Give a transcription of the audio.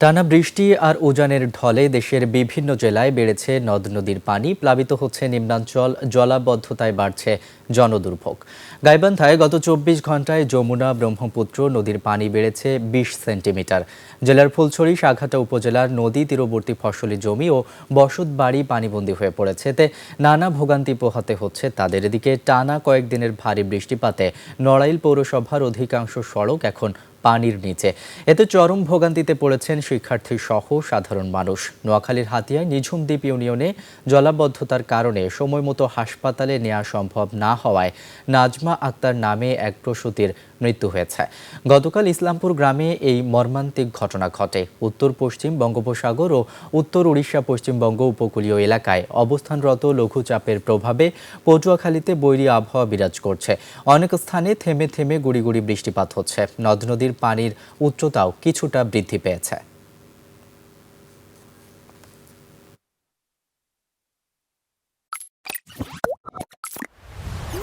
টানা বৃষ্টি আর উজানের ঢলে দেশের বিভিন্ন জেলায় বেড়েছে নদ নদীর পানি, প্লাবিত হচ্ছে নিম্নাঞ্চল, জলাবদ্ধতায় বাড়ছে জনদুর্ভোগ। গাইবান্ধায় গত ২৪ ঘন্টায় যমুনা ব্রহ্মপুত্র নদীর পানি বেড়েছে ২০ সেন্টিমিটার। জেলার ফুলছড়ি সাঘাটা উপজেলার নদী তীরবর্তী ফসলি জমি ও বসত বাড়ি পানিবন্দী হয়ে পড়েছে, এতে নানা ভোগান্তি পোহাতে হচ্ছে তাদের। এদিকে টানা কয়েকদিনের ভারী বৃষ্টিপাতে নড়াইল পৌরসভার অধিকাংশ সড়ক এখন পানির নিচে। এতে চরম ভোগান্তিতে পড়েছেন শিক্ষার্থী সহ সাধারণ মানুষ। নোয়াখালীর হাতিয়ায় নিঝুম দ্বীপ ইউনিয়নে জলাবদ্ধতার কারণে সময়মতো হাসপাতালে নেওয়া সম্ভব না হওয়ায় নাজমা আক্তার নামে এক প্রসূতির মৃত্যু হয়েছে। গতকাল ইসলামপুর গ্রামে এই মর্মান্তিক ঘটনা ঘটে। উত্তর পশ্চিম বঙ্গোপসাগর ও উত্তর উড়িষ্যা পশ্চিমবঙ্গ উপকূলীয় এলাকায় অবস্থানরত লঘুচাপের প্রভাবে পটুয়াখালীতে বৈরী আবহাওয়া বিরাজ করছে। অনেক স্থানে থেমে থেমে গুঁড়ি গুঁড়ি বৃষ্টিপাত হচ্ছে। নদ নদীর পানির উচ্চতাও কিছুটা বৃদ্ধি পেয়েছে।